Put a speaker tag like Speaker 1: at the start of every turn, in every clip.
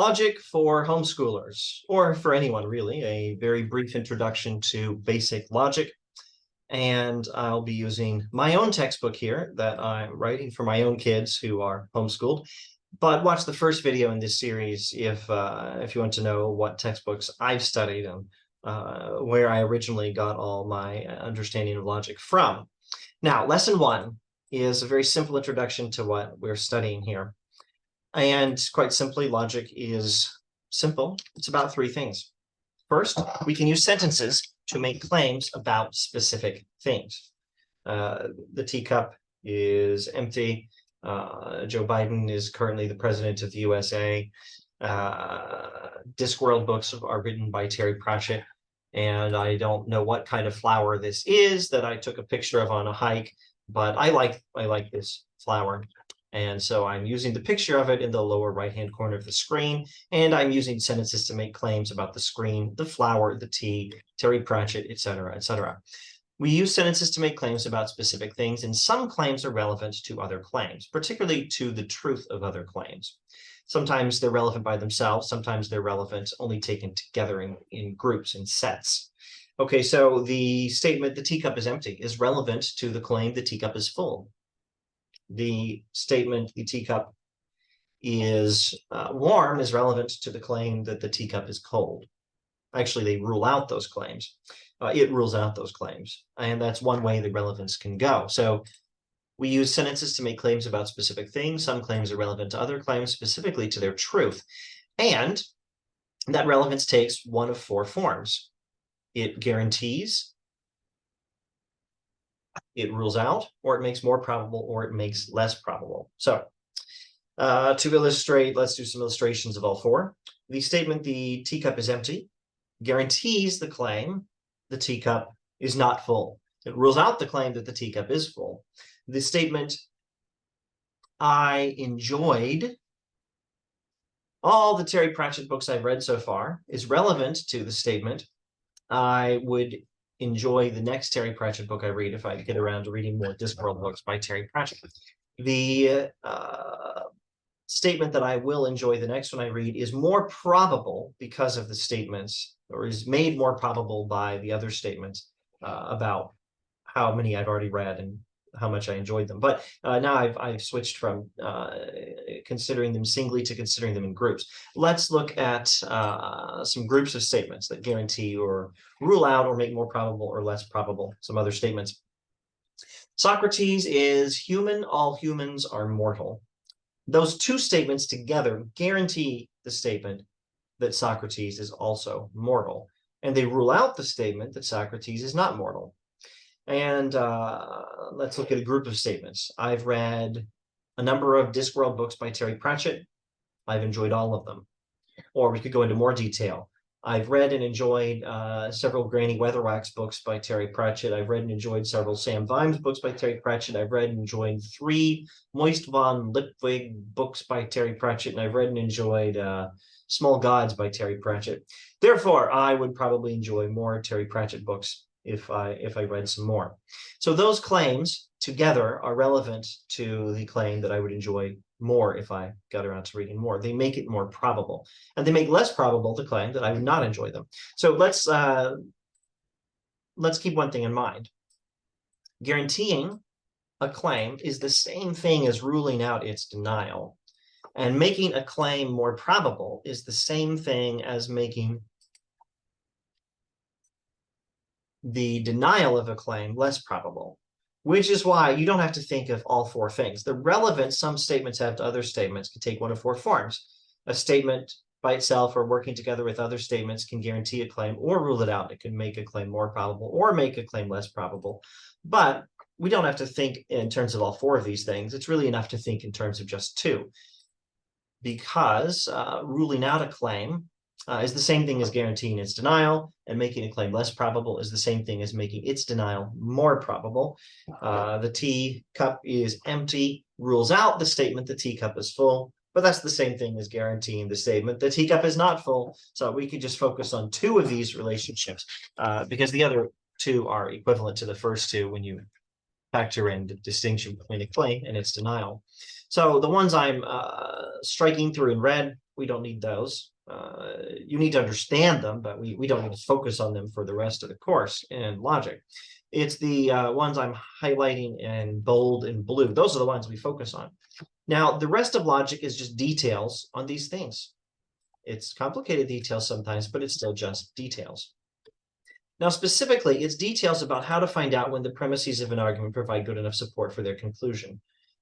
Speaker 1: Logic for homeschoolers, or for anyone really, a very brief introduction to basic logic. And I'll be using my own textbook here that I'm writing for my own kids who are homeschooled. But watch the first video in this series if you want to know what textbooks I've studied and where I originally got all my understanding of logic from. Now, lesson 1 is a very simple introduction to what we're studying here. And quite simply, logic is simple. It's about 3 things. First, we can use sentences to make claims about specific things. The teacup is empty. Joe Biden is currently the president of the USA. Discworld books are written by Terry Pratchett. And I don't know what kind of flower this is that I took a picture of on a hike, but I like this flower. And so I'm using the picture of it in the lower right-hand corner of the screen, and I'm using sentences to make claims about the screen, the flower, the tea, Terry Pratchett, etc., etc. We use sentences to make claims about specific things, and some claims are relevant to other claims, particularly to the truth of other claims. Sometimes they're relevant by themselves, sometimes they're relevant only taken together in groups, in sets. Okay, so the statement, the teacup is empty, is relevant to the claim the teacup is full. The statement, the teacup is warm, is relevant to the claim that the teacup is cold. Actually, they rule out those claims. It rules out those claims. And that's one way the relevance can go. So we use sentences to make claims about specific things. Some claims are relevant to other claims, specifically to their truth. And that relevance takes one of 4 forms. It guarantees, it rules out, or it makes more probable, or it makes less probable. So to illustrate, let's do some illustrations of all 4. The statement, the teacup is empty, guarantees the claim the teacup is not full. It rules out the claim that the teacup is full. The statement, I enjoyed all the Terry Pratchett books I've read so far, is relevant to the statement, I would enjoy the next Terry Pratchett book I read if I get around to reading more Discworld books by Terry Pratchett. The statement that I will enjoy the next one I read is more probable because of the statements, or is made more probable by the other statements about how many I've already read and how much I enjoyed them. But now I've switched from considering them singly to considering them in groups. Let's look at some groups of statements that guarantee or rule out or make more probable or less probable some other statements. Socrates is human, all humans are mortal. Those 2 statements together guarantee the statement that Socrates is also mortal. And they rule out the statement that Socrates is not mortal. And let's look at a group of statements. I've read a number of Discworld books by Terry Pratchett. I've enjoyed all of them. Or we could go into more detail. I've read and enjoyed several Granny Weatherwax books by Terry Pratchett. I've read and enjoyed several Sam Vimes books by Terry Pratchett. I've read and enjoyed 3 Moist von Lipwig books by Terry Pratchett. And I've read and enjoyed Small Gods by Terry Pratchett. Therefore, I would probably enjoy more Terry Pratchett books if I read some more. So those claims together are relevant to the claim that I would enjoy more if I got around to reading more. They make it more probable, and they make less probable the claim that I would not enjoy them. So let's keep one thing in mind. Guaranteeing a claim is the same thing as ruling out its denial, and making a claim more probable is the same thing as making the denial of a claim less probable, which is why you don't have to think of all 4 things. The relevance some statements have to other statements can take one of 4 forms. A statement by itself or working together with other statements can guarantee a claim or rule it out. It can make a claim more probable or make a claim less probable. But we don't have to think in terms of all 4 of these things. It's really enough to think in terms of just 2, because ruling out a claim is the same thing as guaranteeing its denial, and making a claim less probable is the same thing as making its denial more probable. The teacup is empty rules out the statement the teacup is full, but that's the same thing as guaranteeing the statement the teacup is not full. So we could just focus on 2 of these relationships because the other 2 are equivalent to the first 2 when you factor in the distinction between a claim and its denial. So the ones I'm striking through in red We don't need those. You need to understand them, but we don't need to focus on them for the rest of the course in logic. It's the ones I'm highlighting in bold and blue. Those are the ones we focus on. Now, the rest of logic is just details on these things. It's complicated details sometimes, but it's still just details. Now, specifically, it's details about how to find out when the premises of an argument provide good enough support for their conclusion,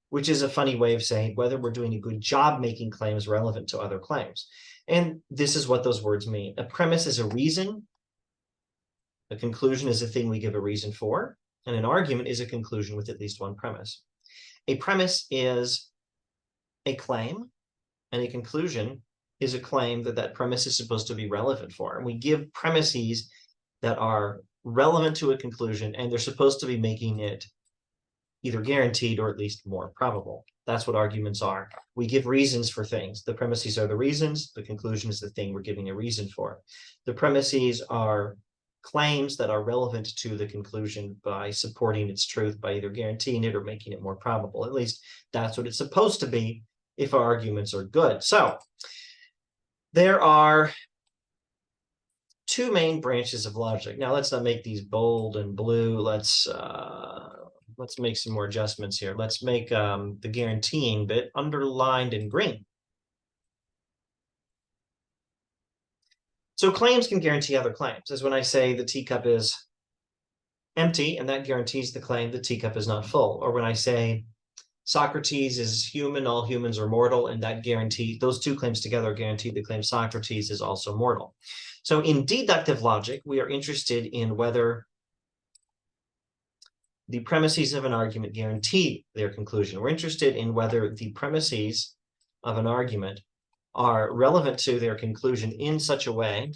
Speaker 1: which is a funny way of saying whether we're doing a good job making claims relevant to other claims. And this is what those words mean. A premise is a reason. A conclusion is a thing we give a reason for. And an argument is a conclusion with at least one premise. A premise is a claim, and a conclusion is a claim that that premise is supposed to be relevant for. And we give premises that are relevant to a conclusion, and they're supposed to be making it either guaranteed or at least more probable. That's what arguments are. We give reasons for things. The premises are the reasons. The conclusion is the thing we're giving a reason for. The premises are claims that are relevant to the conclusion by supporting its truth, by either guaranteeing it or making it more probable. At least that's what it's supposed to be if our arguments are good. So there are two main branches of logic. Now let's not make these bold and blue. Let's make some more adjustments here. Let's make the guaranteeing bit underlined in green. So claims can guarantee other claims, as when I say the teacup is empty, and that guarantees the claim the teacup is not full. Or when I say Socrates is human, all humans are mortal, and that guarantee, those two claims together guarantee the claim Socrates is also mortal. So in deductive logic, we are interested in whether the premises of an argument guarantee their conclusion. We're interested in whether the premises of an argument are relevant to their conclusion in such a way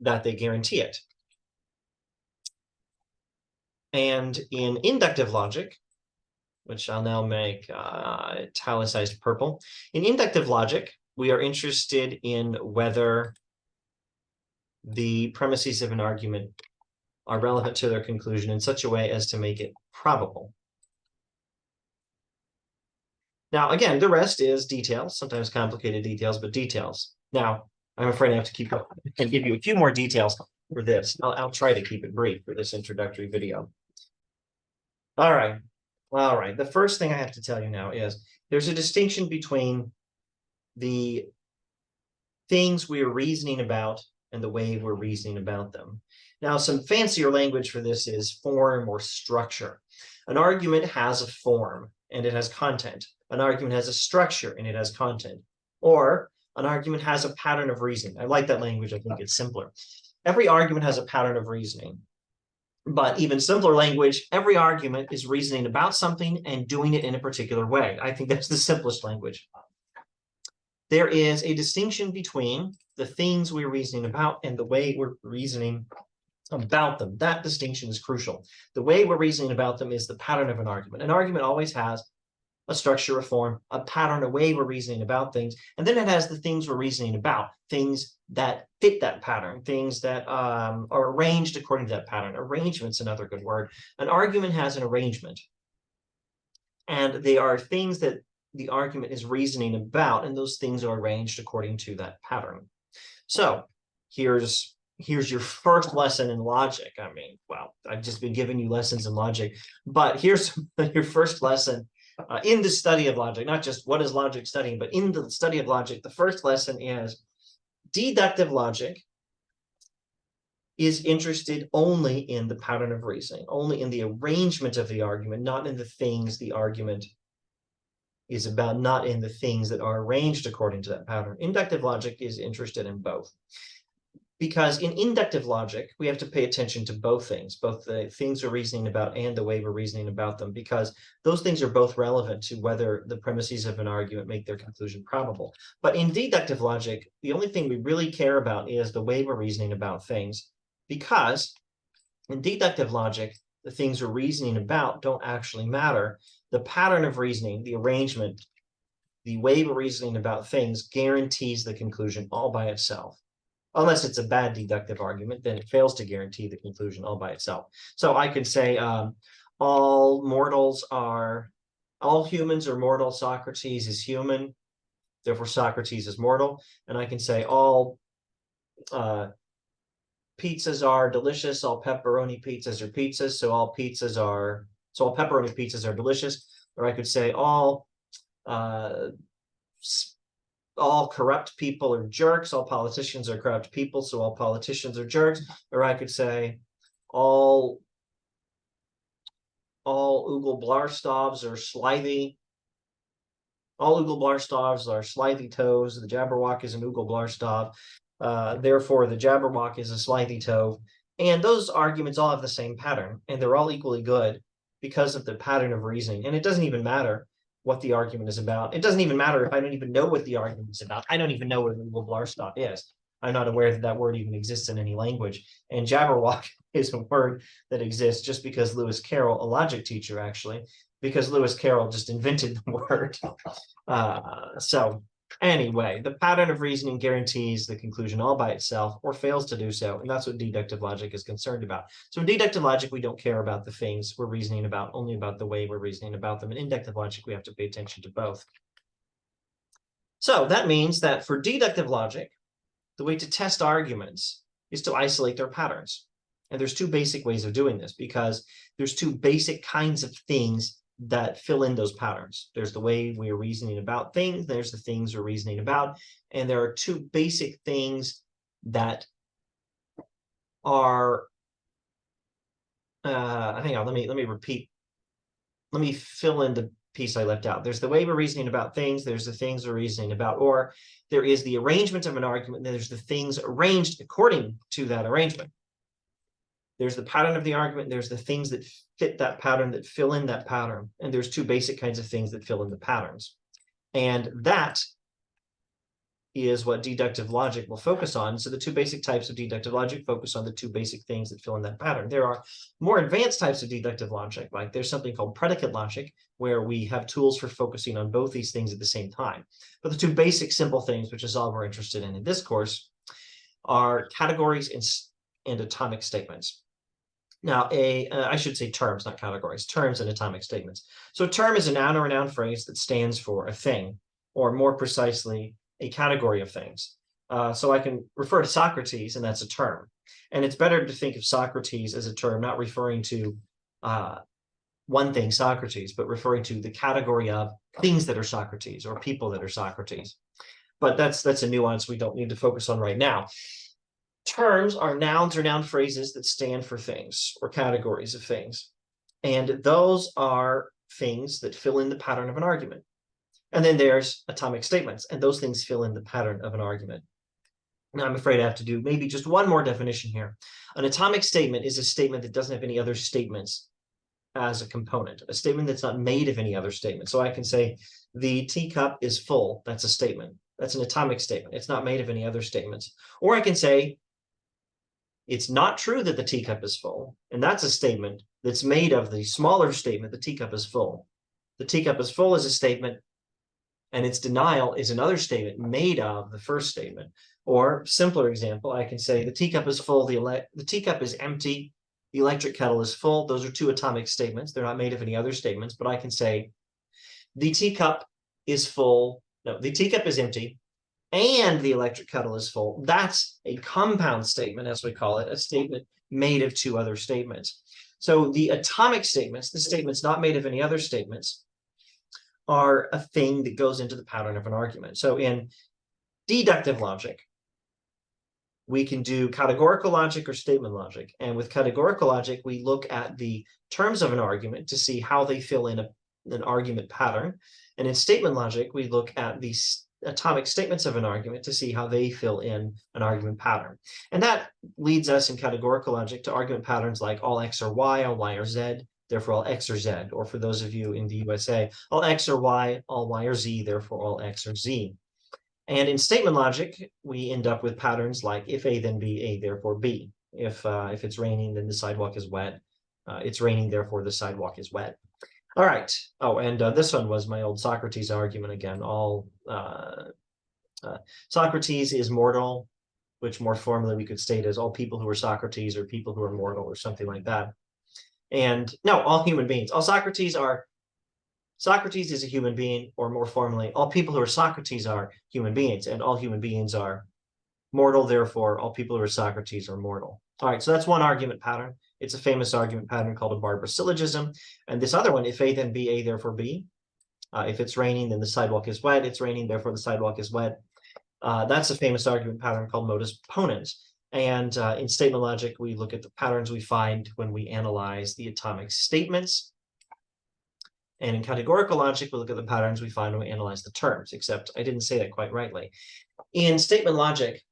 Speaker 1: that they guarantee it. And in inductive logic, which I'll now make italicized purple, in inductive logic, we are interested in whether the premises of an argument are relevant to their conclusion in such a way as to make it probable. Now, again, the rest is details, sometimes complicated details, but details. Now, I'm afraid I have to keep going and give you a few more details for this. I'll try to keep it brief for this introductory video. All right. The first thing I have to tell you now is there's a distinction between the things we're reasoning about and the way we're reasoning about them. Now, some fancier language for this is form or structure. An argument has a form and it has content. An argument has a structure and it has content. Or an argument has a pattern of reasoning. I like that language. I think it's simpler. Every argument has a pattern of reasoning. But even simpler language, every argument is reasoning about something and doing it in a particular way. I think that's the simplest language. There is a distinction between the things we're reasoning about and the way we're reasoning about them. That distinction is crucial. The way we're reasoning about them is the pattern of an argument. An argument always has a structure, a form, a pattern, a way we're reasoning about things. And then it has the things we're reasoning about, things that fit that pattern, things that are arranged according to that pattern. Arrangement's another good word. An argument has an arrangement. And they are things that the argument is reasoning about, and those things are arranged according to that pattern. So here's your first lesson in logic. I mean, well, I've just been giving you lessons in logic, but here's your first lesson in the study of logic, not just what is logic studying, but in the study of logic. The first lesson is deductive logic is interested only in the pattern of reasoning, only in the arrangement of the argument, not in the things the argument is about, not in the things that are arranged according to that pattern. Inductive logic is interested in both. Because in inductive logic, we have to pay attention to both things, both the things we're reasoning about and the way we're reasoning about them, because those things are both relevant to whether the premises of an argument make their conclusion probable. But in deductive logic, the only thing we really care about is the way we're reasoning about things, because in deductive logic, the things we're reasoning about don't actually matter. The pattern of reasoning, the arrangement, the way we're reasoning about things guarantees the conclusion all by itself. Unless it's a bad deductive argument, then it fails to guarantee the conclusion all by itself. So I could say, all humans are mortal. Socrates is human. Therefore, Socrates is mortal. And I can say all pizzas are delicious. All pepperoni pizzas are pizzas. So all pepperoni pizzas are delicious. Or I could say all corrupt people are jerks. All politicians are corrupt people. So all politicians are jerks. Or I could say all Ugel Blarstovs are slithy. All Ugel Blarstovs are slithy toes. The Jabberwock is an Ugel Blarstov. Therefore, the Jabberwock is a slithy toe. And those arguments all have the same pattern, and they're all equally good because of the pattern of reasoning. And it doesn't even matter what the argument is about. It doesn't even matter if I don't even know what the argument is about. I don't even know what an Ugel Blarstov is. I'm not aware that that word even exists in any language. And Jabberwock is a word that exists just because Lewis Carroll, a logic teacher actually, because Lewis Carroll just invented the word. So anyway, the pattern of reasoning guarantees the conclusion all by itself or fails to do so. And that's what deductive logic is concerned about. So in deductive logic, we don't care about the things we're reasoning about, only about the way we're reasoning about them. In inductive logic, we have to pay attention to both. So that means that for deductive logic, the way to test arguments is to isolate their patterns. And there's two basic ways of doing this because there's two basic kinds of things that fill in those patterns. There's the way we're reasoning about things, there's the things we're reasoning about, and there are two basic things that are, hang on, let me repeat, let me fill in the piece I left out. There's the way we're reasoning about things, there's the things we're reasoning about, or there is the arrangement of an argument, and there's the things arranged according to that arrangement. There's the pattern of the argument, there's the things that fit that pattern, that fill in that pattern, and there's two basic kinds of things that fill in the patterns. And that is what deductive logic will focus on. So the two basic types of deductive logic focus on the two basic things that fill in that pattern. There are more advanced types of deductive logic, like there's something called predicate logic, where we have tools for focusing on both these things at the same time. But the two basic simple things, which is all we're interested in this course, are categories and atomic statements. Now, I should say terms, not categories, terms and atomic statements. So a term is a noun or a noun phrase that stands for a thing, or more precisely, a category of things. So I can refer to Socrates, and that's a term. And it's better to think of Socrates as a term, not referring to one thing, Socrates, but referring to the category of things that are Socrates or people that are Socrates. But that's a nuance we don't need to focus on right now. Terms are nouns or noun phrases that stand for things or categories of things. And those are things that fill in the pattern of an argument. And then there's atomic statements, and those things fill in the pattern of an argument. Now, I'm afraid I have to do maybe just one more definition here. An atomic statement is a statement that doesn't have any other statements as a component, a statement that's not made of any other statement. So I can say the teacup is full. That's a statement. That's an atomic statement. It's not made of any other statements. Or I can say it's not true that the teacup is full. And that's a statement that's made of the smaller statement, the teacup is full. The teacup is full is a statement, and its denial is another statement made of the first statement. Or simpler example, I can say the teacup is full, the teacup is empty, the electric kettle is full. Those are two atomic statements. They're not made of any other statements, but I can say the teacup is full. No, the teacup is empty, and the electric kettle is full. That's a compound statement, as we call it, a statement made of two other statements. So the atomic statements, the statements not made of any other statements, are a thing that goes into the pattern of an argument. So in deductive logic, we can do categorical logic or statement logic. And with categorical logic, we look at the terms of an argument to see how they fill in an argument pattern. And in statement logic, we look at the atomic statements of an argument to see how they fill in an argument pattern. And that leads us in categorical logic to argument patterns like all X are Y, all Y are Z, therefore all X are Z. Or for those of you in the USA, all X are Y, all Y are Z, therefore all X are Z. And in statement logic, we end up with patterns like if A, then B, A, therefore B. If it's raining, then the sidewalk is wet. It's raining, therefore the sidewalk is wet. All right. Oh, and this one was my old Socrates argument again. Socrates is mortal, which more formally we could state as all people who are Socrates or people who are mortal or something like that. And no, all human beings. Socrates is a human being, or more formally, all people who are Socrates are human beings, and all human beings are mortal, therefore all people who are Socrates are mortal. All right, so that's one argument pattern. It's a famous argument pattern called a Barber syllogism. And this other one, if A then B, A therefore B. If it's raining, then the sidewalk is wet. It's raining, therefore the sidewalk is wet. That's a famous argument pattern called modus ponens. And in statement logic, we look at the patterns we find when we analyze the atomic statements. And in categorical logic, we look at the patterns we find when we analyze the terms, except I didn't say that quite rightly. In statement logic,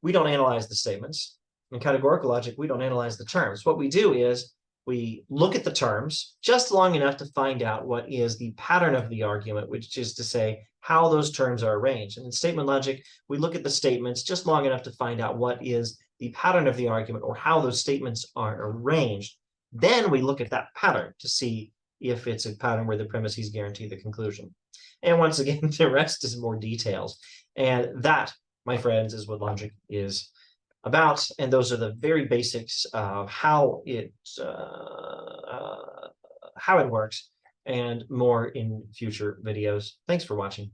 Speaker 1: we don't analyze the statements. In categorical logic, we don't analyze the terms. What we do is we look at the terms just long enough to find out what is the pattern of the argument, which is to say how those terms are arranged. And in statement logic, we look at the statements just long enough to find out what is the pattern of the argument or how those statements are arranged. Then we look at that pattern to see if it's a pattern where the premises guarantee the conclusion. And once again, the rest is more details. And that, my friends, is what logic is about. And those are the very basics of how it works, and more in future videos. Thanks for watching.